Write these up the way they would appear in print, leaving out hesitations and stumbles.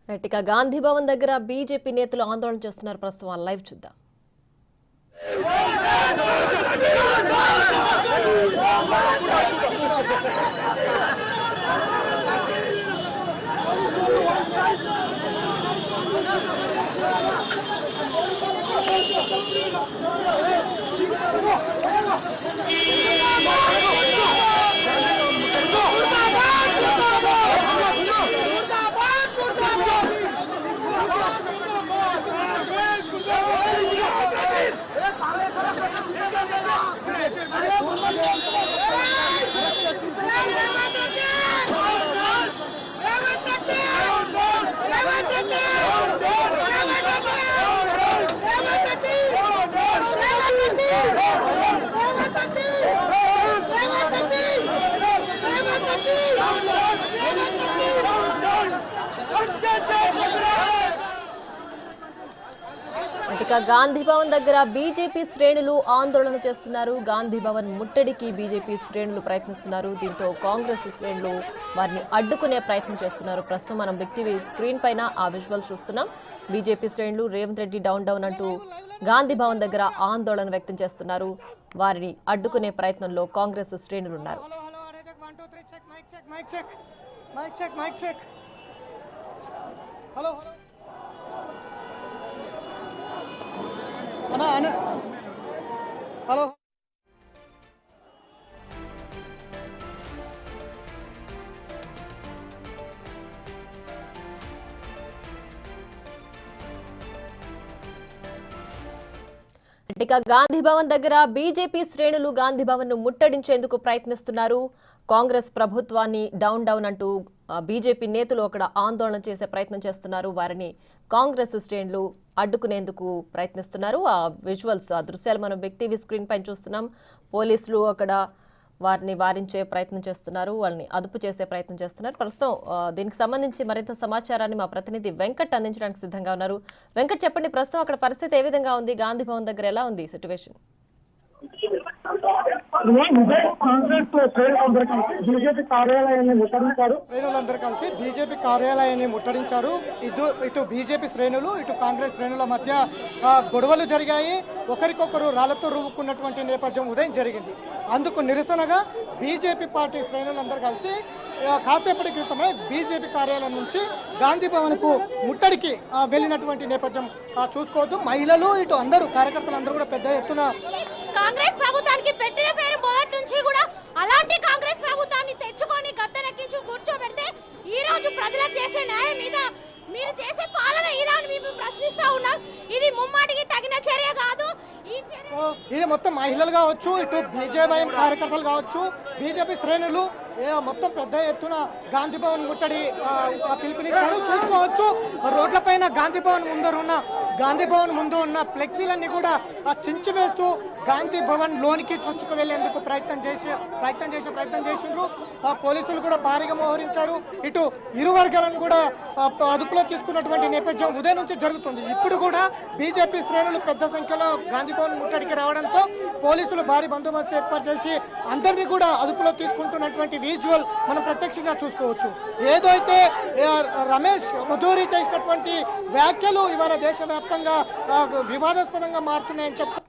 ఇక గాంధీ భవన్ దగ్గర బీజేపీ నేతలు ఆందోళన చేస్తున్నారు. ప్రస్తుతం లైవ్ చూద్దాం. ఇక గాంధీ భవన్ దగ్గర బీజేపీ శ్రేణులు ఆందోళన చేస్తున్నారు. గాంధీ భవన్ ముట్టడికి బీజేపీ శ్రేణులు ప్రయత్నిస్తున్నారు. దీంతో కాంగ్రెస్ శ్రేణులు వారిని అడ్డుకునే ప్రయత్నం చేస్తున్నారు. ప్రస్తుతం మనం బిగ్ టీవీ స్క్రీన్ పైన ఆ విజువల్ చూస్తున్నాం. బీజేపీ శ్రేణులు రేవంత్ రెడ్డి డౌన్ డౌన్ అంటూ గాంధీ భవన్ దగ్గర ఆందోళన వ్యక్తం చేస్తున్నారు. వారిని అడ్డుకునే ప్రయత్నంలో కాంగ్రెస్ శ్రేణులు ఉన్నారు. హలో ఇక గాంధీ భవన్ దగ్గర బీజేపీ శ్రేణులు గాంధీ భవన్ ను ముట్టడించేందుకు ప్రయత్నిస్తున్నారు. కాంగ్రెస్ ప్రభుత్వాన్ని డౌన్ డౌన్ అంటూ బీజేపీ నేతలు అక్కడ ఆందోళన చేసే ప్రయత్నం చేస్తున్నారు. వారిని కాంగ్రెస్ శ్రేణులు అడ్డుకునేందుకు ప్రయత్నిస్తున్నారు. ఆ విజువల్స్, ఆ దృశ్యాలు మనం బిగ్ టీవీ స్క్రీన్ పైన చూస్తున్నాం. పోలీసులు అక్కడ వారిని వారించే ప్రయత్నం చేస్తున్నారు, వాళ్ళని అదుపు చేసే ప్రయత్నం చేస్తున్నారు. ప్రస్తుతం దీనికి సంబంధించి మరింత సమాచారాన్ని మా ప్రతినిధి వెంకట్ అందించడానికి సిద్ధంగా ఉన్నారు. వెంకట్, చెప్పండి, ప్రస్తుతం అక్కడ పరిస్థితి ఏ విధంగా ఉంది? గాంధీ భవన్ దగ్గర ఎలా ఉంది సిచ్యువేషన్? బీజేపీ కార్యాలయాన్ని ముట్టడించారు. శ్రేణులందరూ కలిసి బీజేపీ కార్యాలయాన్ని ముట్టడించారు. ఇటు బీజేపీ శ్రేణులు, ఇటు కాంగ్రెస్ శ్రేణుల మధ్య గొడవలు జరిగాయి. ఒకరికొకరు రాళ్లతో రువ్వుకున్నటువంటి నేపథ్యం ఉదయం జరిగింది. అందుకు నిరసనగా బీజేపీ పార్టీ శ్రేణులందరూ కలిసి కాసేపటి క్రితమే బీజేపీ కార్యాలయం నుంచి గాంధీ భవన్ కు ముట్టడికి వెళ్ళినటువంటి నేపథ్యం చూసుకోవద్దు. మహిళలు, ఇటు అందరూ కార్యకర్తలు అందరూ కూడా పెద్ద ఎత్తున కాంగ్రెస్ ప్రభుత్వానికి పెట్టిన పేరు మొదటి నుంచి కూడా అలాంటి కాంగ్రెస్ ప్రభుత్వాన్ని తెచ్చుకొని గద్దెనెక్కించి కూర్చోబెడితే ఈ రోజు ప్రజలకు చేసే న్యాయం మీద మీరు చేసే పాలన ఇదాన్ని మేము ప్రశ్నిస్తా ఉన్నాం. ఇది ముమ్మాటికి తగిన చర్య కాదు. ఇది మొత్తం మహిళలు కావచ్చు, ఇటు బీజేపీ కార్యకర్తలు కావచ్చు, బీజేపీ శ్రేణులు మొత్తం పెద్ద ఎత్తున గాంధీ భవన్ ముట్టడి పిలుపునిచ్చారు. చూసుకోవచ్చు, రోడ్లపైన గాంధీ భవన్ ముందు ఉన్న ఫ్లెక్సీలన్నీ కూడా చించివేస్తూ గాంధీ భవన్ లోనికి చొచ్చుకు వెళ్లేందుకు ప్రయత్నం చేసిండ్రు. పోలీసులు కూడా భారీగా మోహరించారు. ఇటు ఇరు వర్గాలను కూడా అదుపులో తీసుకున్నటువంటి నేపథ్యం ఉదయం నుంచి జరుగుతుంది. ఇప్పుడు కూడా బీజేపీ శ్రేణులు పెద్ద సంఖ్యలో గాంధీ భవన్ ముట్టడికి రావడంతో పోలీసులు భారీ బందోబస్తు ఏర్పాటు చేసి అందరినీ కూడా అదుపులో తీసుకుంటున్నటువంటి విజువల్ మనం ప్రత్యక్షంగా చూసుకోవచ్చు. ఏదైతే రమేష్ మధూరి చేసినటువంటి వ్యాఖ్యలు ఇవాళ దేశవ్యాప్తంగా వివాదాస్పదంగా మారుతున్నాయని చెప్పి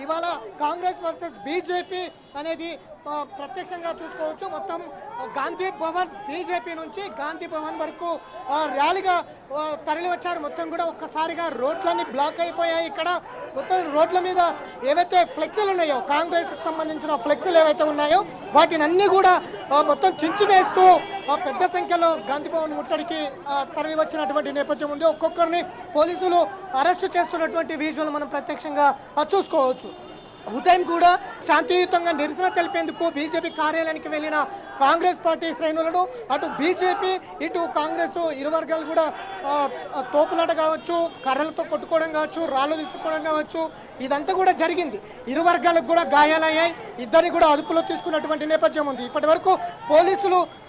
ఇవాళ కాంగ్రెస్ వర్సెస్ బీజేపీ అనేది ప్రత్యక్షంగా చూసుకోవచ్చు. మొత్తం గాంధీ భవన్ బీజేపీ నుంచి గాంధీ భవన్ వరకు ర్యాలీగా తరలి వచ్చారు. మొత్తం కూడా ఒక్కసారిగా రోడ్లన్నీ బ్లాక్ అయిపోయాయి. ఇక్కడ మొత్తం రోడ్ల మీద ఏవైతే ఫ్లెక్సీలు ఉన్నాయో, కాంగ్రెస్ కి సంబంధించిన ఫ్లెక్సీలు ఏవైతే ఉన్నాయో వాటిని అన్ని కూడా మొత్తం చించివేస్తూ పెద్ద సంఖ్యలో గాంధీ భవన్ ముట్టడికి తరలి వచ్చినటువంటి నేపథ్యం ఉంది. ఒక్కొక్కరిని పోలీసులు అరెస్టు చేస్తున్నటువంటి విజువల్ మనం ప్రత్యక్షంగా చూసుకోవచ్చు. ఉదయం కూడా శాంతియుతంగా నిరసన తెలిపేందుకు బీజేపీ కార్యాలయానికి వెళ్ళిన కాంగ్రెస్ పార్టీ శ్రేణులను అటు బీజేపీ ఇటు కాంగ్రెస్ ఇరు వర్గాలు కూడా తోపులాట కావచ్చు, కర్రలతో కొట్టుకోవడం కావచ్చు, రాళ్ళు విసుకోవడం కావచ్చు, ఇదంతా కూడా జరిగింది. ఇరు వర్గాలకు కూడా గాయాలయ్యాయి. ఇద్దరిని కూడా అదుపులో తీసుకున్నటువంటి నేపథ్యం ఉంది. ఇప్పటి వరకు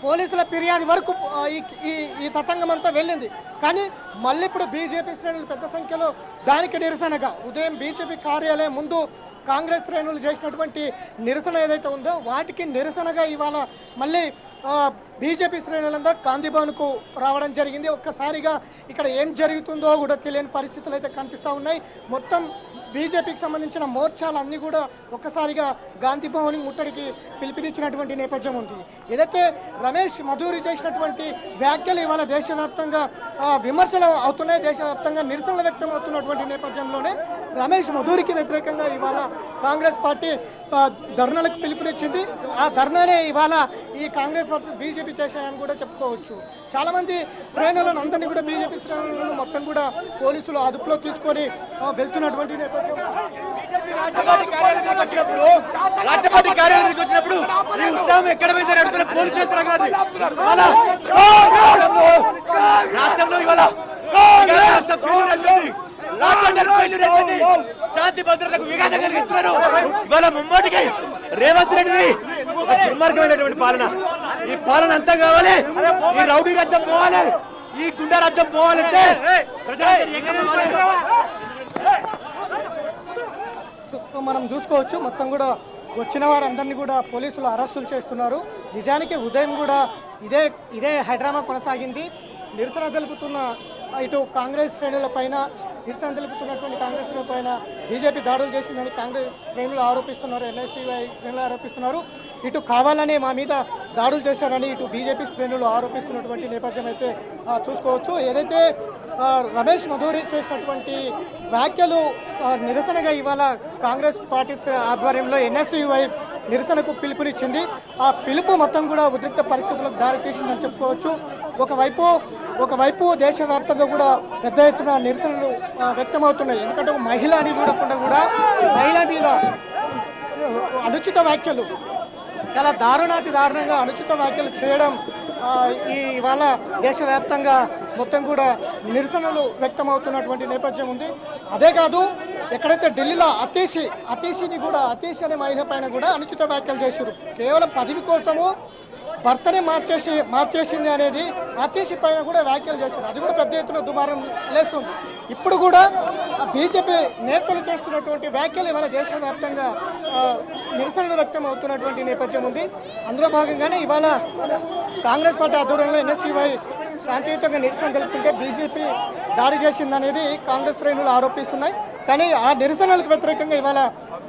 పోలీసుల ఫిర్యాదు వరకు ఈ తతంగం అంతా వెళ్ళింది. కానీ మళ్ళీ ఇప్పుడు బీజేపీ శ్రేణులు పెద్ద సంఖ్యలో దానికి నిరసనగా ఉదయం బీజేపీ కార్యాలయం ముందు కాంగ్రెస్ శ్రేణులు చేసినటువంటి నిరసన ఏదైతే ఉందో వాటికి నిరసనగా ఇవాళ మళ్ళీ బీజేపీ శ్రేణులందరూ గాంధీ భవన్కు రావడం జరిగింది. ఒక్కసారిగా ఇక్కడ ఏం జరుగుతుందో కూడా తెలియని పరిస్థితులు అయితే కనిపిస్తూ ఉన్నాయి. మొత్తం బీజేపీకి సంబంధించిన మోర్చాలన్నీ కూడా ఒక్కసారిగా గాంధీ భవన్ ముట్టడికి పిలుపునిచ్చినటువంటి నేపథ్యం ఉంది. ఏదైతే రమేష్ మధూరి చేసినటువంటి వ్యాఖ్యలు ఇవాళ దేశవ్యాప్తంగా విమర్శలు అవుతున్నాయి, దేశవ్యాప్తంగా నిరసనలు వ్యక్తం అవుతున్నటువంటి నేపథ్యంలోనే రమేష్ మధూరికి వ్యతిరేకంగా ఇవాళ కాంగ్రెస్ పార్టీ ధర్నాలకు పిలుపునిచ్చింది. ఆ ధర్నానే ఇవాళ ఈ కాంగ్రెస్ వర్సెస్ బీజేపీ చేశాయని కూడా చెప్పుకోవచ్చు. చాలా మంది శ్రేణులను అందరినీ కూడా బీజేపీ శ్రేణులను మొత్తం కూడా పోలీసులు అదుపులో తీసుకొని వెళ్తున్నటువంటి నేపథ్యం. రాష్ట్రపతి కార్యాలయానికి వచ్చినప్పుడు ఈ ఉత్సవం ఎక్కడ పోయిందని అడుగుతున్న పోలీసు యంత్రాంగాన్ని రాష్ట్రంలో ఇవాళ శాంతి భద్రతకు విఘాతం కలిగిస్తున్నారు. ఇవాళ ముమ్మటికి రేవంత్ రెడ్డిని ఒక దుర్మార్గమైనటువంటి పాలన, ఈ పాలన అంతా కావాలి. ఈ రౌడీ రాజ్యం పోవాలి, ఈ గుండా రాజ్యం పోవాలంటే సో మనం చూసుకోవచ్చు మొత్తం కూడా వచ్చిన వారందరినీ కూడా పోలీసులు అరెస్టులు చేస్తున్నారు. నిజానికి ఉదయం కూడా ఇదే హైడ్రామా కొనసాగింది. నిరసన తెలుపుతున్న ఇటు కాంగ్రెస్ శ్రేణుల పైన నిరసన తెలుపుతున్నటువంటి కాంగ్రెస్ శ్రేణుల పైన బీజేపీ దాడులు చేసిందని కాంగ్రెస్ శ్రేణులు ఆరోపిస్తున్నారు, ఎన్ఎస్సీవై శ్రేణులు ఆరోపిస్తున్నారు. ఇటు కావాలనే మా మీద దాడులు చేశారని ఇటు బీజేపీ శ్రేణులు ఆరోపిస్తున్నటువంటి నేపథ్యం అయితే చూసుకోవచ్చు. ఏదైతే రమేష్ మధూరి చేసినటువంటి వ్యాఖ్యలు నిరసనగా ఇవాళ కాంగ్రెస్ పార్టీ ఆధ్వర్యంలో ఎన్ఎస్యూఐ నిరసనకు పిలుపునిచ్చింది. ఆ పిలుపు మొత్తం కూడా ఉద్రిక్త పరిస్థితులకు దారితీసిందని చెప్పుకోవచ్చు. ఒకవైపు దేశవ్యాప్తంగా కూడా పెద్ద ఎత్తున నిరసనలు వ్యక్తమవుతున్నాయి. ఎందుకంటే ఒక మహిళ అని చూడకుండా కూడా మహిళ మీద అనుచిత వ్యాఖ్యలు, చాలా దారుణంగా అనుచిత వ్యాఖ్యలు చేయడం ఇవాళ దేశవ్యాప్తంగా మొత్తం కూడా నిరసనలు వ్యక్తమవుతున్నటువంటి నేపథ్యం ఉంది. అదే కాదు, ఎక్కడైతే ఢిల్లీలో అతీష్ అనే మహిళ పైన కూడా అనుచిత వ్యాఖ్యలు చేశారు. కేవలం పదవి కోసము భర్తనే మార్చేసింది అనేది అతీష్ పైన కూడా వ్యాఖ్యలు చేశారు. అది కూడా పెద్ద ఎత్తున దుమారం లేస్తుంది. ఇప్పుడు కూడా బీజేపీ నేతలు చేస్తున్నటువంటి వ్యాఖ్యలు ఇవాళ దేశవ్యాప్తంగా నిరసనలు వ్యక్తం అవుతున్నటువంటి నేపథ్యం ఉంది. అందులో భాగంగానే ఇవాళ కాంగ్రెస్ పార్టీ ఆధ్వర్యంలో ఎన్ఎస్యూఐ శాంతియుతంగా నిరసన తెలుపుతుంటే బీజేపీ దాడి చేసిందనేది కాంగ్రెస్ శ్రేణులు ఆరోపిస్తున్నాయి. కానీ ఆ నిరసనలకు వ్యతిరేకంగా ఇవాళ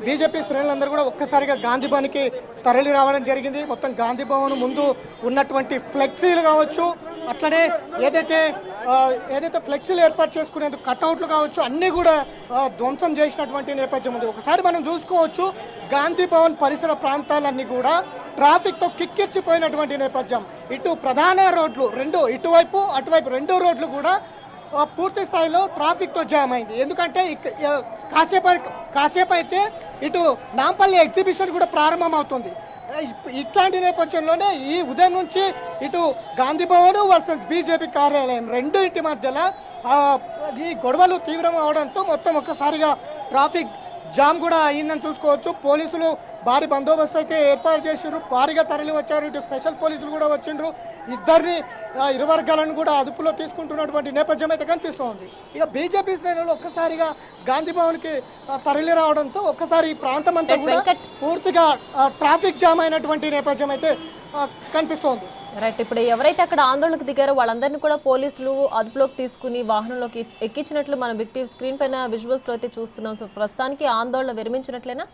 బీజేపీ శ్రేణులందరూ కూడా ఒక్కసారిగా గాంధీ భవన్కి తరలి రావడం జరిగింది. మొత్తం గాంధీ భవన్ ముందు ఉన్నటువంటి ఫ్లెక్సీలు కావచ్చు, అట్లనే ఏదైతే ఫ్లెక్సీలు ఏర్పాటు చేసుకునేందుకు కట్అవుట్లు కావచ్చు, అన్నీ కూడా ధ్వంసం చేసినటువంటి నేపథ్యం ఉంది. ఒకసారి మనం చూసుకోవచ్చు, గాంధీ భవన్ పరిసర ప్రాంతాలన్నీ కూడా ట్రాఫిక్తో కిక్కిర్చిపోయినటువంటి నేపథ్యం. ఇటు ప్రధాన రోడ్లు ఇటువైపు అటువైపు రెండు రోడ్లు కూడా పూర్తి స్థాయిలో ట్రాఫిక్తో జామ్ అయింది. ఎందుకంటే కాసేపు అయితే ఇటు నాంపల్లి ఎగ్జిబిషన్ కూడా ప్రారంభం అవుతుంది. ఇట్లాంటి నేపథ్యంలోనే ఈ ఉదయం నుంచి ఇటు గాంధీ భవన్ వర్సెస్ బీజేపీ కార్యాలయం రెండింటి మధ్యలో ఈ గొడవలు తీవ్రం అవడంతో మొత్తం ఒక్కసారిగా ట్రాఫిక్ జామ్ కూడా అయిందని చూసుకోవచ్చు. పోలీసులు భారీ బందోబస్తు అయితే ఏర్పాటు చేసారు, భారీగా తరలి వచ్చారు. ఇటు స్పెషల్ పోలీసులు కూడా వచ్చిండ్రు. ఇరు వర్గాలను కూడా అదుపులో తీసుకుంటున్నటువంటి నేపథ్యం అయితే కనిపిస్తోంది. ఇక బీజేపీ శ్రేణులు ఒక్కసారిగా గాంధీ భవన్కి తరలి రావడంతో ఒక్కసారి ఈ ప్రాంతం అంతా కూడా పూర్తిగా ట్రాఫిక్ జామ్ అయినటువంటి నేపథ్యం అయితే కనిపిస్తోంది. రైట్, ఇప్పుడు ఎవరైతే అక్కడ ఆందోళనకు దిగారో వాళ్ళందరినీ కూడా పోలీసులు అదుపులోకి తీసుకుని వాహనంలోకి ఎక్కించినట్లు మనం బిగ్ టీవీ స్క్రీన్ పైన విజువల్స్ లో అయితే చూస్తున్నాం. సో ప్రస్తుతానికి ఆందోళన విరమించినట్లేనా?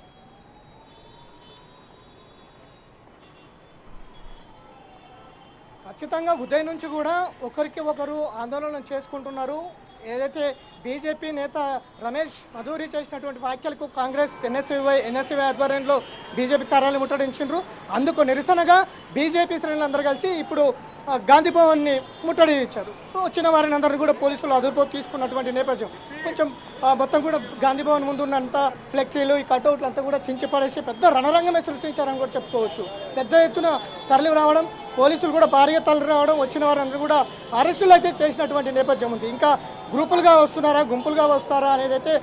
ఖచ్చితంగా ఉదయం నుంచి కూడా ఒకరికి ఒకరు ఆందోళన చేసుకుంటున్నారు. ఏదైతే బీజేపీ నేత రమేష్ మధూరి చేసినటువంటి వ్యాఖ్యలకు కాంగ్రెస్ ఎన్ఎస్యుఐ ఆధ్వర్యంలో బీజేపీ కార్యాలయం ముట్టడించారు. అందుకు నిరసనగా బీజేపీ శ్రేణులందరూ కలిసి ఇప్పుడు గాంధీ భవన్ని ముట్టడించారు. వచ్చిన వారిని అందరినీ కూడా పోలీసులు అదుపులోకి తీసుకున్నటువంటి నేపథ్యం. కొంచెం మొత్తం కూడా గాంధీ భవన్ ముందు ఉన్నంత ఫ్లెక్సీలు ఈ కట్అవుట్లు అంతా కూడా చించి పడేసి పెద్ద రణరంగమే సృష్టించారని కూడా చెప్పుకోవచ్చు. పెద్ద ఎత్తున తరలి రావడం, పోలీసులు కూడా భారీగా తరలి రావడం, వచ్చిన వారందరూ కూడా అరెస్టులు అయితే చేసినటువంటి నేపథ్యం ఉంది. ఇంకా గ్రూపులుగా వస్తున్నారా, గుంపులుగా వస్తారా అనేది అయితే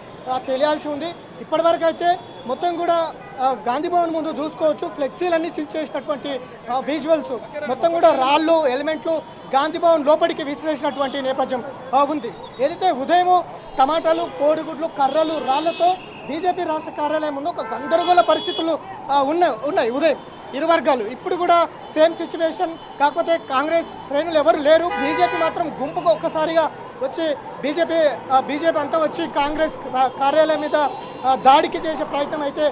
తెలియాల్సి ఉంది. ఇప్పటివరకు అయితే మొత్తం కూడా గాంధీ భవన్ ముందు చూసుకోవచ్చు, ఫ్లెక్సీలన్నీ చించేసినటువంటి విజువల్స్, మొత్తం కూడా రాళ్ళు ఎలిమెంట్లు గాంధీ భవన్ లోపలికి విసిరేసినటువంటి నేపథ్యం ఉంది. ఏదైతే ఉదయం టమాటాలు, కోడిగుడ్లు, కర్రలు, రాళ్లతో బీజేపీ రాష్ట్ర కార్యాలయం ముందు ఒక గందరగోళ పరిస్థితులు ఉన్నాయి ఉదయం ఇరు వర్గాలు. ఇప్పుడు కూడా సేమ్ సిచ్యువేషన్. కాకపోతే కాంగ్రెస్ శ్రేణులు ఎవరు లేరు. బీజేపీ మాత్రం గుంపుగా ఒక్కసారిగా వచ్చి బీజేపీ అంతా వచ్చి కాంగ్రెస్ కార్యాలయం మీద దాడికి చేసే ప్రయత్నం అయితే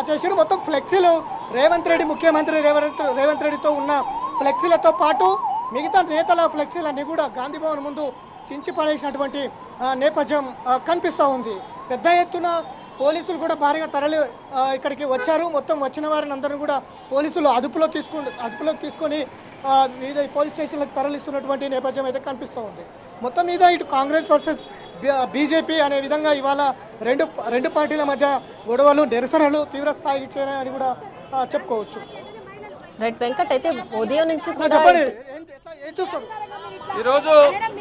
చేశారు. మొత్తం ఫ్లెక్సీలు ముఖ్యమంత్రి రేవంత్ రెడ్డితో ఉన్న ఫ్లెక్సీలతో పాటు మిగతా నేతల ఫ్లెక్సీలన్నీ కూడా గాంధీ భవన్ ముందు చించి పడేసినటువంటి నేపథ్యం కనిపిస్తూ ఉంది. పెద్ద ఎత్తున పోలీసులు కూడా భారీగా తరలి ఇక్కడికి వచ్చారు. మొత్తం వచ్చిన వారిని అందరూ కూడా పోలీసులు అదుపులోకి తీసుకొని పోలీస్ స్టేషన్లకు తరలిస్తున్నటువంటి నేపథ్యం అయితే కనిపిస్తూ ఉంది. మొత్తం మీద ఇటు కాంగ్రెస్ వర్సెస్ బీజేపీ అనే విధంగా ఇవాళ రెండు పార్టీల మధ్య గొడవలు, నిరసనలు తీవ్ర స్థాయికి చేరాయని కూడా చెప్పుకోవచ్చు. రైట్ వెంకట్, అయితే ఉదయం నుంచి కూడా చెప్పండి, ఏం చూస్తారు? ఈరోజు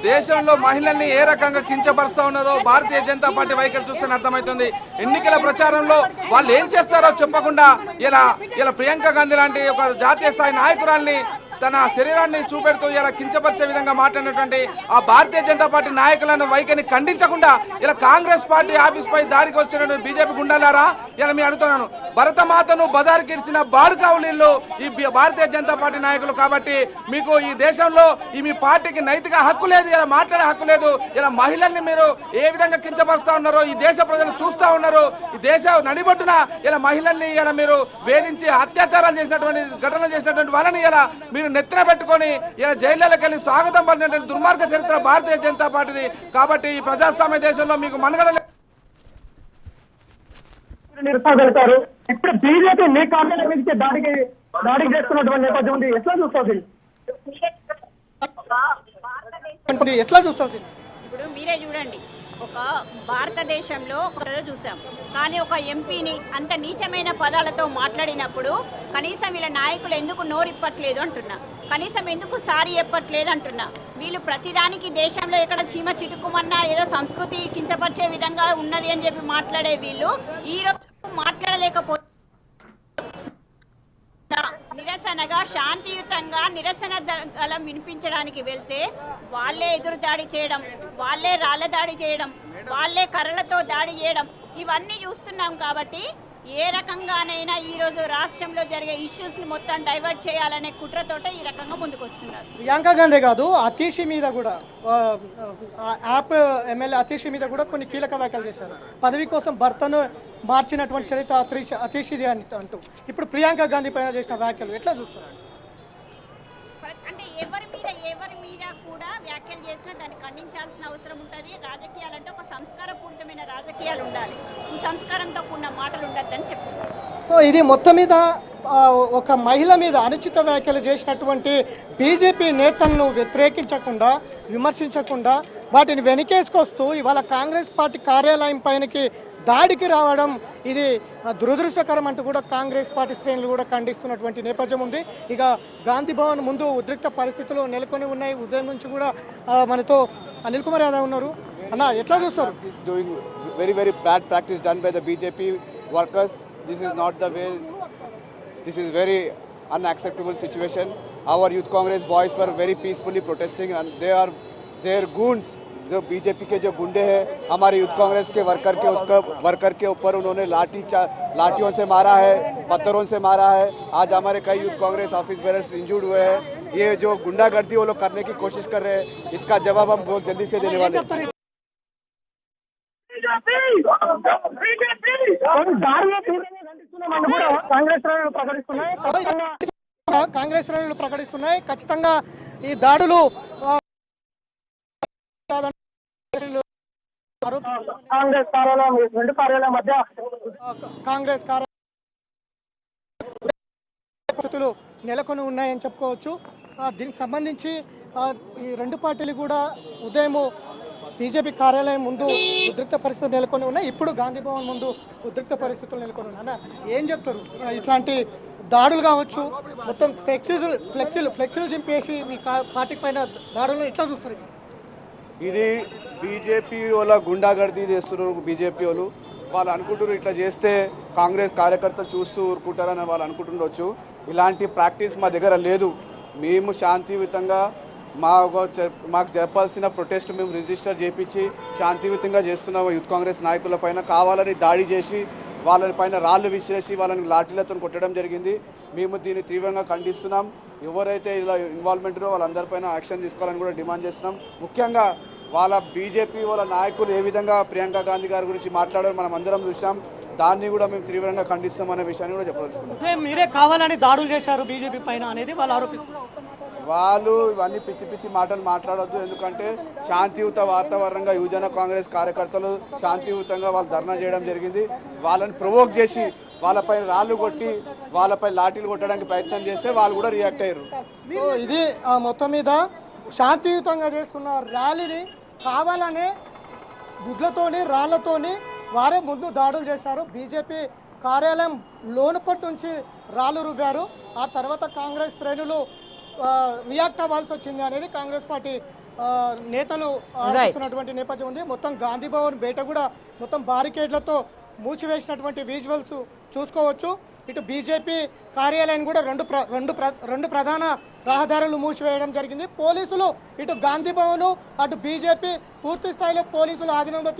దేశంలో మహిళల్ని ఏ రకంగా కించపరుస్తా ఉన్నదో భారతీయ జనతా పార్టీ వైఖరి చూస్తే అర్థమవుతుంది. ఎన్నికల ప్రచారంలో వాళ్ళు ఏం చేస్తారో చెప్పకుండా ఇలా ప్రియాంక గాంధీ లాంటి ఒక జాతీయ స్థాయి నాయకురాల్ని తన శరీరాన్ని చూపెడుతూ ఇలా కించపరిచే విధంగా మాట్లాడినటువంటి ఆ భారతీయ జనతా పార్టీ నాయకులను వైఖరిని ఖండించకుండా ఇలా కాంగ్రెస్ పార్టీ ఆఫీస్ పై దాడికి వచ్చినటువంటి బీజేపీ గుండాలారా, ఇలా మీ అడుగుతున్నాను, భరతమాతను బజారుకి ఇచ్చిన బాడుకావులీళ్ళు ఈ భారతీయ జనతా పార్టీ నాయకులు. కాబట్టి మీకు ఈ దేశంలో మీ పార్టీకి నైతిక హక్కు లేదు, ఇలా మాట్లాడే హక్కు లేదు. ఇలా మహిళల్ని మీరు ఏ విధంగా కించపరుస్తా ఉన్నారో ఈ దేశ ప్రజలు చూస్తా ఉన్నారు. ఈ దేశ నడిబొట్టున ఇలా మహిళల్ని ఇలా మీరు వేధించి అత్యాచారాలు చేసినటువంటి ఘటనలు చేసినటువంటి వాళ్ళని ఇలా మీరు నెత్తిన పెట్టుకొని ఇలా జైళ్లకి వెళ్ళి స్వాగతం పలినటువంటి దుర్మార్గ చరిత్ర భారతీయ జనతా పార్టీది. కాబట్టి ఈ ప్రజాస్వామ్య దేశంలో మీకు మనుగడ నిరసనగలుగుతారు. ఇప్పుడు బీజేపీ మీ కార్యాలయం నుంచి దాడికి చేస్తున్నటువంటి నేపథ్యం ఉంది. ఎట్లా చూస్తుంది? ఎట్లా చూస్తుంది? ఇప్పుడు మీరే చూడండి, ఒక భారతదేశంలో ఒకరోజు చూసాం, కానీ ఒక ఎంపీని అంత నీచమైన పదాలతో మాట్లాడినప్పుడు కనీసం వీళ్ళ నాయకులు ఎందుకు నోరిప్పట్లేదు అంటున్నా, కనీసం ఎందుకు సారీ చెప్పట్లేదు అంటున్నా. వీళ్ళు ప్రతిదానికి దేశంలో ఎక్కడ చీమ చిటుకుమన్నా ఏదో సంస్కృతి కించపరిచే విధంగా ఉన్నది అని చెప్పి మాట్లాడే వీళ్ళు ఈరోజు మాట్లాడలేకపోతే నిరసనగా శాంతియుతంగా నిరసన గలం వినిపించడానికి వెళ్తే వాళ్ళే ఎదురు దాడి చేయడం, వాళ్ళే రాళ్ల దాడి చేయడం, వాళ్ళే కర్రలతో దాడి చేయడం ఇవన్నీ చూస్తున్నాం. కాబట్టి ఏ రకంగానైనా ఈ రోజు రాష్ట్రంలో జరిగే ఇష్యూస్ ని మొత్తం డైవర్ట్ చేయాలనే కుట్రతోట ఈ రకంగా ముందుకు వస్తున్నారు. ప్రియాంక గాంధీ కాదు, అతీషి మీద కూడా యాప్ ఎమ్మెల్యే అతీషి మీద కూడా కొన్ని కీలక వ్యాఖ్యలు చేశారు. పదవి కోసం భర్తను మార్చినటువంటి చరిత్ర అతీషిది అంటూ ఇప్పుడు ప్రియాంక గాంధీ పైన చేసిన వ్యాఖ్యలు ఎట్లా చూస్తున్నారు? అంటే ఎవరి మీద కూడా వ్యాఖ్యలు చేసినా దాన్ని ఖండించాల్సిన అవసరం ఉంటుంది. రాజకీయాలంటే ఒక సంస్కారపూరితమైన రాజకీయాలు ఉండాలి, సంస్కారంతో కూడిన మాటలు ఉండద్దని చెప్తున్నారు. ఇది మొత్తం మీద ఒక మహిళ మీద అనుచిత వ్యాఖ్యలు చేసినటువంటి బీజేపీ నేతలను వ్యతిరేకించకుండా, విమర్శించకుండా వాటిని వెనకేసుకొస్తూ ఇవాళ కాంగ్రెస్ పార్టీ కార్యాలయం పైనకి దాడికి రావడం ఇది దురదృష్టకరం అంటూ కూడా కాంగ్రెస్ పార్టీ శ్రేణులు కూడా ఖండిస్తున్నటువంటి నేపథ్యం ఉంది. ఇక గాంధీ భవన్ ముందు ఉద్రిక్త పరిస్థితులు నెలకొని ఉన్నాయి. ఉదయం నుంచి కూడా మనతో అనిల్ కుమార్ యాదవ్ ఉన్నారు. అన్న, ఎట్లా చూస్తారు? Very, very bad practice done by the BJP workers. This is not the way. This is very unacceptable situation. Our Youth Congress boys were very peacefully protesting and their goons, जो बीजेपी के जो गुंडे हैं, हमारे youth Congress के worker के ऊपर उन्होंने लाठियों से मारा है, पत्थरों से मारा है. आज हमारे कई youth Congress office bearers injured हुए हैं. ये जो गुंडागर्दी वो लोग करने की कोशिश कर रहे हैं, इसका जवाब हम बहुत जल्दी से देने वाले हैं. కాంగ్రెస్ శ్రేణులు ప్రకటిస్తున్నాయి ఖచ్చితంగా ఈ దాడులు కాంగ్రెస్ కార్యాలయం, ఈ రెండు కార్యాలయం మధ్య కాంగ్రెస్ పరిస్థితులు నెలకొని ఉన్నాయని చెప్పుకోవచ్చు. దీనికి సంబంధించి ఈ రెండు పార్టీలు కూడా ఉదయం బీజేపీ కార్యాలయం ముందు ఉద్రిక్త పరిస్థితులు నెలకొని ఉన్నాయి. ఇప్పుడు గాంధీ భవన్ ముందు ఉద్రిక్త పరిస్థితులు నెలకొని ఉన్నాయి. ఏం చెప్తారు? ఇట్లాంటి దాడులు కావచ్చు, మొత్తం ఫ్లెక్సీలు చింపేసి మీ పార్టీ పైన దాడులను ఎట్లా చూస్తారు? ఇది బీజేపీ వాళ్ళ గుండాగర్దీ చేస్తున్నారు. బీజేపీ వాళ్ళు అనుకుంటున్నారు ఇట్లా చేస్తే కాంగ్రెస్ కార్యకర్తలు చూస్తూ ఊరుకుంటారని వాళ్ళు అనుకుంటుండొచ్చు. ఇలాంటి ప్రాక్టీస్ మా దగ్గర లేదు. మేము శాంతియుతంగా మాకు చెప్పాల్సిన ప్రొటెస్ట్ మేము రిజిస్టర్ చేయించి శాంతియుతంగా చేస్తున్నాం. యూత్ కాంగ్రెస్ నాయకుల పైన కావాలని దాడి చేసి వాళ్ళ పైన రాళ్ళు విసిరేసి వాళ్ళని లాఠీలతో కొట్టడం జరిగింది. మేము దీన్ని తీవ్రంగా ఖండిస్తున్నాం. ఎవరైతే ఇలా ఇన్వాల్వ్మెంట్ వాళ్ళందరిపైన యాక్షన్ తీసుకోవాలని కూడా డిమాండ్ చేస్తున్నాం. ముఖ్యంగా వాళ్ళ బీజేపీ వాళ్ళ నాయకులు ఏ విధంగా ప్రియాంక గాంధీ గారి గురించి మాట్లాడారో మనం అందరం చూసాం. దాన్ని కూడా మేము తీవ్రంగా ఖండిస్తాం అనే విషయాన్ని కూడా చెప్పదలుచుకున్నాం. మీరే కావాలని దాడులు చేశారు బీజేపీ పైన అనేది వాళ్ళు ఆరోపిస్తున్నారు. వాళ్ళు ఇవన్నీ పిచ్చి పిచ్చి మాటలు మాట్లాడొద్దు. ఎందుకంటే శాంతియుత వాతావరణంగా యువజన కాంగ్రెస్ కార్యకర్తలు శాంతియుతంగా వాళ్ళు ధర్నా చేయడం జరిగింది. వాళ్ళని ప్రొవోక్ చేసి వాళ్ళపై రాళ్ళు కొట్టి వాళ్ళపై లాఠీలు కొట్టడానికి ప్రయత్నం చేస్తే వాళ్ళు కూడా రియాక్ట్ అయ్యారు. ఇది మొత్తం మీద శాంతియుతంగా చేస్తున్న ర్యాలీని కావాలనే గుడ్లతోని రాళ్లతోని వారే ముందు దాడులు చేశారు. బీజేపీ కార్యాలయం లోనుపటి నుంచి రాళ్ళు రువ్వారు. ఆ తర్వాత కాంగ్రెస్ శ్రేణులు రియాక్ట్ అవ్వాల్సి వచ్చింది అనేది కాంగ్రెస్ పార్టీ నేతలు ఆరోపిస్తున్నటువంటి నేపథ్యం ఉంది. మొత్తం గాంధీ భవన్ బయట కూడా మొత్తం బారికేడ్లతో మూసివేసినటువంటి విజువల్స్ చూసుకోవచ్చు. ఇటు బీజేపీ కార్యాలయం కూడా రెండు ప్రధాన రహదారులు మూసివేయడం జరిగింది. పోలీసులు ఇటు గాంధీ భవన్ అటు బీజేపీ పూర్తి స్థాయిలో పోలీసులు ఆధీనంలో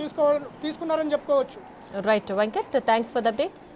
తీసుకున్నారని చెప్పుకోవచ్చు. Right Venkat, thanks for the updates.